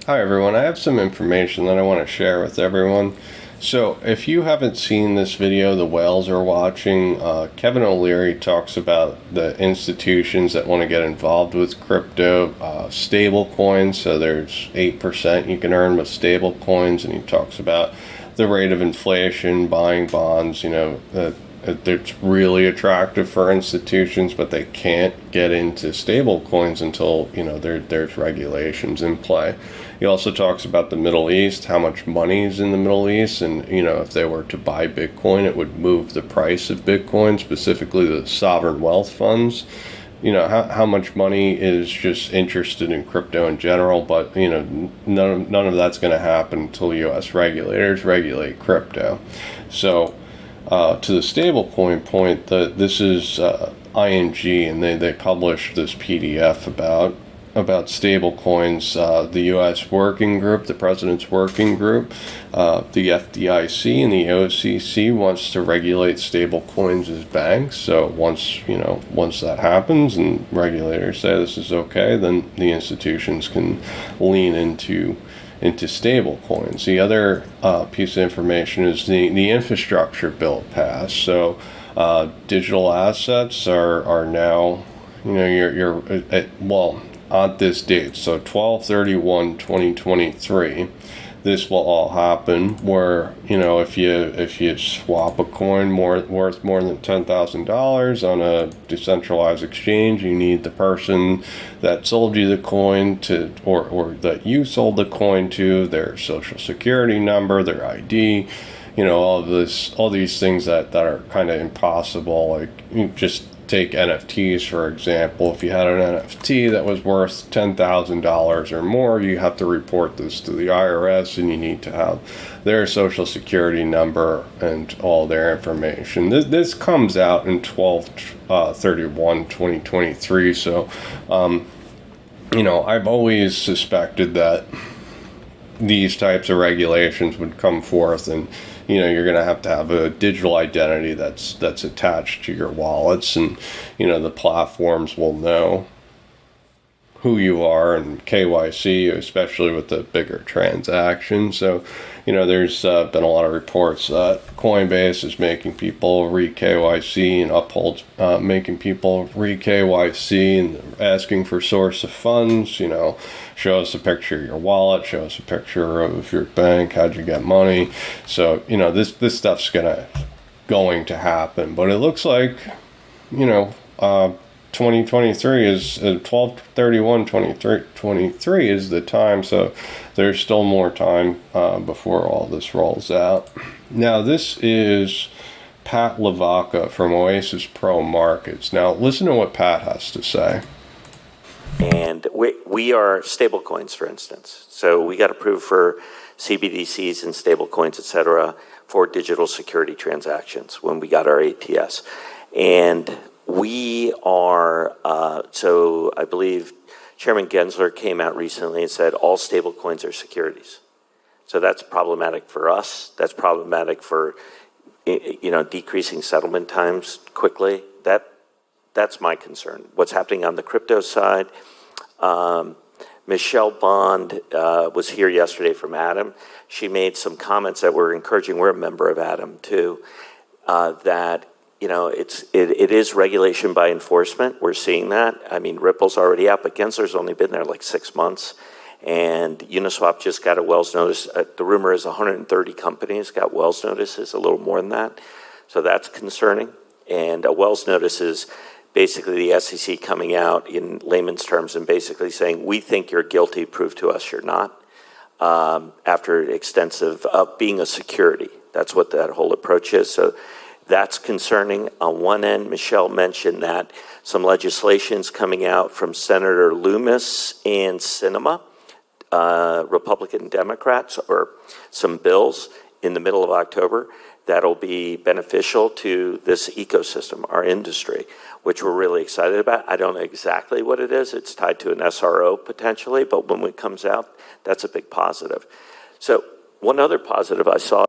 Hi everyone, I have some information that I want to share with everyone. So if you haven't seen this video, the whales are watching, Kevin O'Leary talks about the institutions that want to get involved with crypto, stable coins. So there's 8% you can earn with stable coins, and he talks about the rate of inflation, buying bonds, it's really attractive for institutions, but they can't get into stable coins until, there's regulations in play. He also talks about the Middle East, how much money is in the Middle East, and, if they were to buy Bitcoin, it would move the price of Bitcoin, specifically the sovereign wealth funds. How much money is just interested in crypto in general, but, none of that's going to happen until U.S. regulators regulate crypto. So, to the stablecoin point, this is ING, and they published this PDF about stablecoins. The U.S. working group, the president's working group, the FDIC and the OCC wants to regulate stablecoins as banks. So once that happens and regulators say this is okay, then the institutions can lean into stable coins. The other piece of information is the infrastructure bill passed. So digital assets are now, on this date, so 12/31/2023, this will all happen where, if you swap a coin worth more than $10,000 on a decentralized exchange, you need the person that sold you the coin to, or that you sold the coin to, their social security number, their ID, all these things that are kind of impossible. Like, you just take NFTs, for example. If you had an NFT that was worth $10,000 or more, you have to report this to the IRS, and you need to have their social security number and all their information. This comes out in 12/31/2023. So, I've always suspected that these types of regulations would come forth, and you're going to have a digital identity that's attached to your wallets, and the platforms will know who you are, and KYC, especially with the bigger transactions. So there's been a lot of reports that Coinbase is making people re-KYC and Uphold's making people re-KYC and asking for source of funds. Show us a picture of your wallet, show us a picture of your bank, how'd you get money. So this stuff's going to happen, but it looks like 2023 is 12/31/2023 is the time, so there's still more time before all this rolls out. Now, this is Pat Lavaca from Oasis Pro Markets. Now, listen to what Pat has to say. And we are stablecoins, for instance. So we got approved for CBDCs and stablecoins, et cetera, for digital security transactions when we got our ATS. And we are, so I believe Chairman Gensler came out recently and said all stablecoins are securities. So that's problematic for us. That's problematic for, decreasing settlement times quickly. That's my concern. What's happening on the crypto side? Michelle Bond was here yesterday from Atom. She made some comments that we're encouraging. We're a member of Atom too. That it is regulation by enforcement. We're seeing that. I mean, Ripple's already out, but Gensler's only been there like 6 months. And Uniswap just got a Wells notice. The rumor is 130 companies got Wells notices, a little more than that. So that's concerning. And a Wells notice is basically the SEC coming out in layman's terms and basically saying, we think you're guilty, prove to us you're not, after extensive being a security. That's what that whole approach is. So that's concerning. On one end, Michelle mentioned that some legislation's coming out from Senator Loomis and Sinema, Republican Democrats, or some bills in the middle of October that'll be beneficial to this ecosystem, our industry, which we're really excited about. I don't know exactly what it is. It's tied to an SRO potentially, but when it comes out, that's a big positive. So one other positive I saw.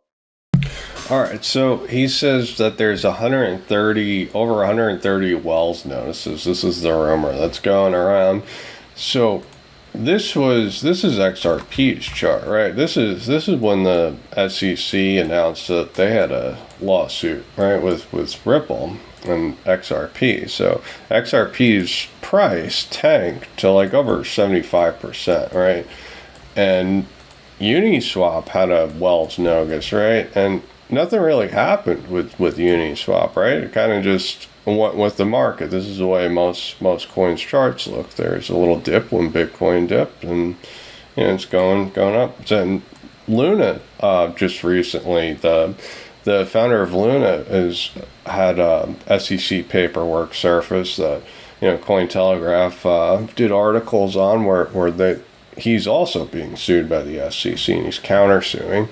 All right, so he says that there's over 130 Wells notices. This is the rumor that's going around. So this is XRP's chart, right? This is when the SEC announced that they had a lawsuit, right, with Ripple and XRP. So XRP's price tanked to like over 75%, right? And Uniswap had a Wells notice, right? And nothing really happened with Uniswap, right? It kind of just went with the market. This is the way most coins charts look. There's a little dip when Bitcoin dipped, and it's going up. And Luna, just recently, the founder of Luna has had SEC paperwork surface that Cointelegraph did articles on where he's also being sued by the SEC and he's countersuing,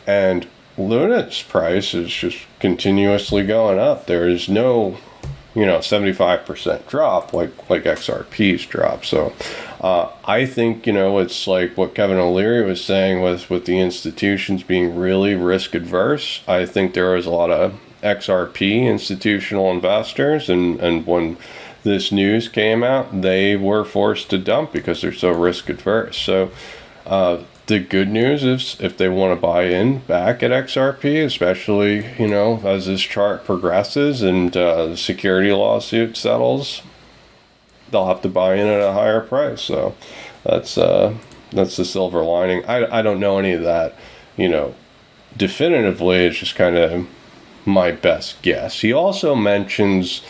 and Luna's price is just continuously going up. There is no 75% drop like XRP's drop. So I think it's like what Kevin O'Leary was saying with the institutions being really risk adverse. I think there was a lot of XRP institutional investors, and when this news came out, they were forced to dump because they're so risk adverse. So the good news is if they want to buy in back at XRP, especially, as this chart progresses and the security lawsuit settles, they'll have to buy in at a higher price. So that's the silver lining. I don't know any of that, definitively. It's just kind of my best guess. He also mentions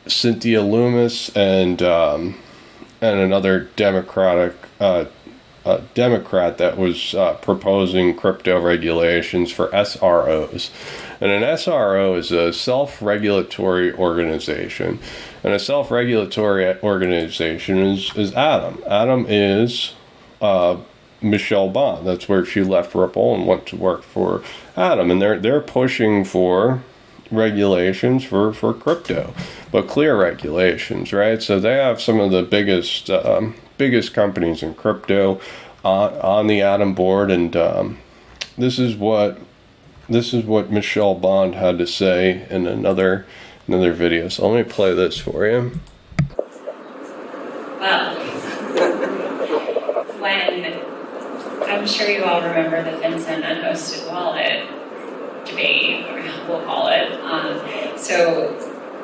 Cynthia Loomis and another Democrat that was proposing crypto regulations for SROs. And an SRO is a self-regulatory organization. And a self-regulatory organization is Atom. Atom is Michelle Bond. That's where she left Ripple and went to work for Atom. And they're pushing for regulations for crypto, but clear regulations, right? So they have some of the biggest companies in crypto on the Atom board, and this is what Michelle Bond had to say in another video. So let me play this for you. Well, when I'm sure you all remember the FinCEN unhosted wallet debate, we'll call it. So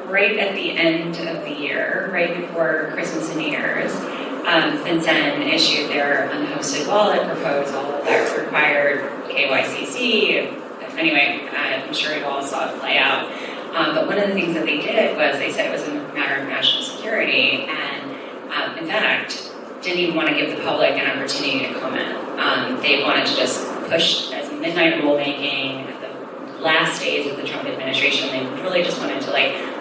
right at the end of the year, right before Christmas and New Year's, FinCEN issued their unhosted wallet proposal that required KYCC. Anyway, I'm sure you all saw it play out. But one of the things that they did was they said it was a matter of national security, and in fact, didn't even want to give the public an opportunity to comment. They wanted to just push as midnight rulemaking at the last days of the Trump administration. They really just wanted to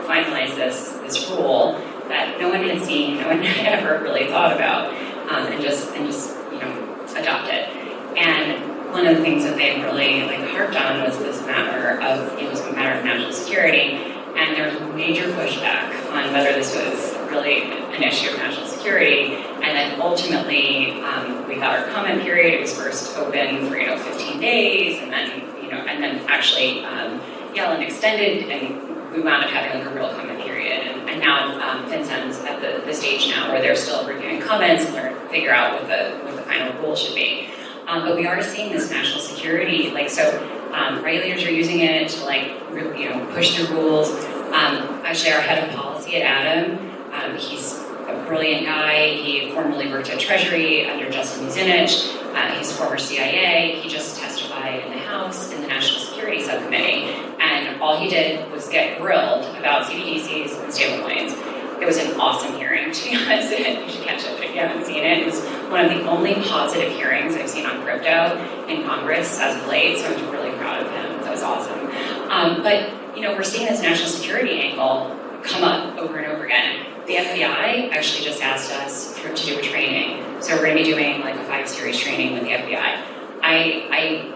finalize this rule that no one had seen, no one had ever really thought about, and just adopt it. And one of the things that they really harped on was this matter of it was a matter of national security, and there was major pushback on whether this was really an issue of national security. And then ultimately, we got our comment period. It was first open for 15 days, and then actually Yellen extended, and we wound up having a real comment period. And now FinCEN's at the stage now where they're still reviewing comments and they're figure out what the final rule should be. But we are seeing this national security, regulators are using it to push through rules. Actually, our head of policy at Atom, he's a brilliant guy. He formerly worked at Treasury under Justin Muzinich. He's former CIA. He just testified in the House in the National Security Subcommittee. And all he did was get grilled about CBDCs and stablecoins. It was an awesome hearing, to be honest. You should catch it if you haven't seen it. It was one of the only positive hearings I've seen on crypto in Congress as of late, so I was really proud of him. That was awesome. But we're seeing this national security angle come up over and over again. The FBI actually just asked us to do a training. So we're going to be doing a 5-series training with the FBI. I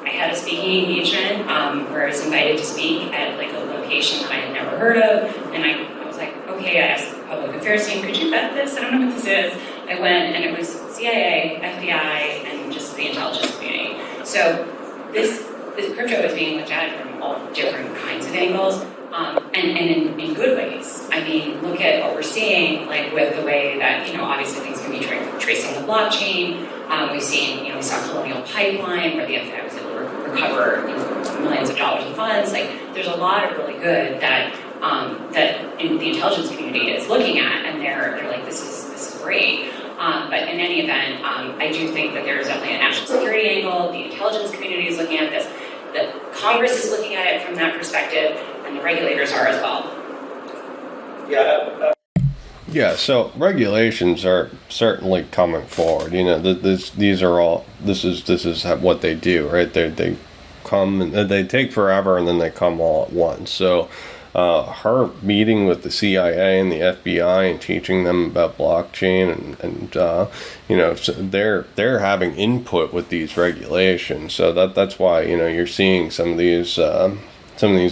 had a speaking engagement where I was invited to speak at a location that I had never heard of, and I was like, okay, I asked the public affairs team, could you vet this? I don't know what this is. I went, and it was CIA, FBI, and just the intelligence community. So this crypto is being looked at from all different kinds of angles, and in good ways. I mean, look at what we're seeing, like with the way that, obviously things can be traced on the blockchain. We've seen, we saw Colonial Pipeline where the FBI was able to recover millions of dollars in funds. Like, there's a lot of really good that the intelligence community is looking at, and they're like, this is great. But in any event, I do think that there's definitely a national security angle. The intelligence community is looking at this. The Congress is looking at it from that perspective, and the regulators are as well. Yeah, so regulations are certainly coming forward. This is what they do, right? They come and they take forever, and then they come all at once. So her meeting with the CIA and the FBI and teaching them about blockchain and so they're having input with these regulations. So that's why you're seeing some of these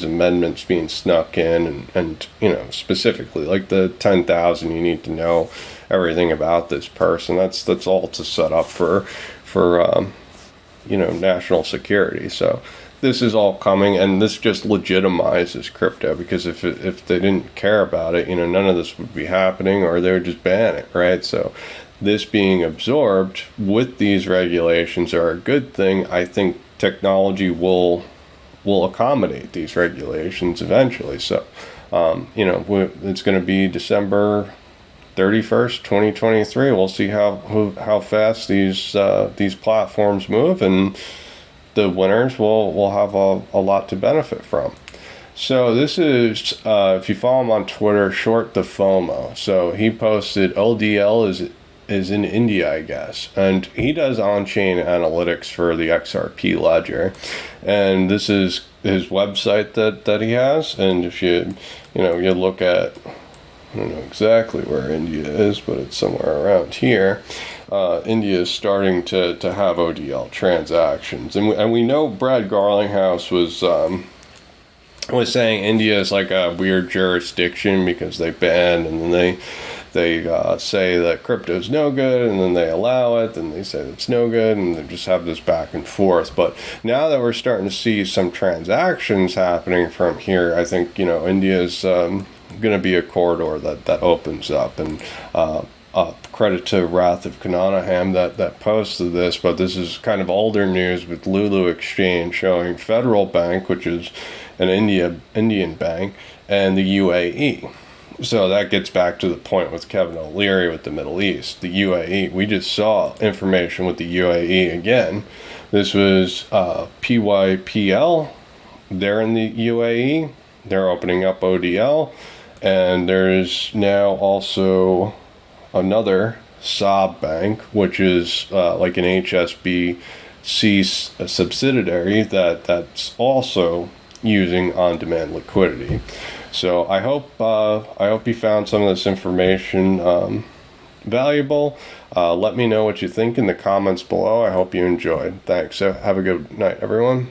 amendments being snuck in, and specifically like the 10,000, you need to know everything about this person. That's all to set up for national security. So this is all coming, and this just legitimizes crypto, because if they didn't care about it, none of this would be happening, or they would just ban it, right? So this being absorbed with these regulations are a good thing. I think technology will accommodate these regulations eventually. So, it's going to be December 31st, 2023. We'll see how fast these platforms move, and the winners will have a lot to benefit from. So this is, if you follow him on Twitter, Short the FOMO. So he posted LDL is in India, I guess, and he does on-chain analytics for the XRP ledger, and this is his website that he has. And if you look at, I don't know exactly where India is, but it's somewhere around here. India is starting to have ODL transactions, and we know Brad Garlinghouse was saying India is like a weird jurisdiction because they ban, and then they say that crypto is no good, and then they allow it, and they say it's no good, and they just have this back and forth. But now that we're starting to see some transactions happening from here, I think India is going to be a corridor that opens up. And credit to Wrath of Kananaham that posted this, but this is kind of older news with Lulu Exchange showing Federal Bank, which is an Indian bank, and the UAE. So that gets back to the point with Kevin O'Leary with the Middle East. The UAE, we just saw information with the UAE again. This was PYPL. They're in the UAE. They're opening up ODL. And there's now also another Saab bank, which is like an HSBC subsidiary that's also using on-demand liquidity. So I hope you found some of this information valuable. Let me know what you think in the comments below. I hope you enjoyed. Thanks. So have a good night, everyone.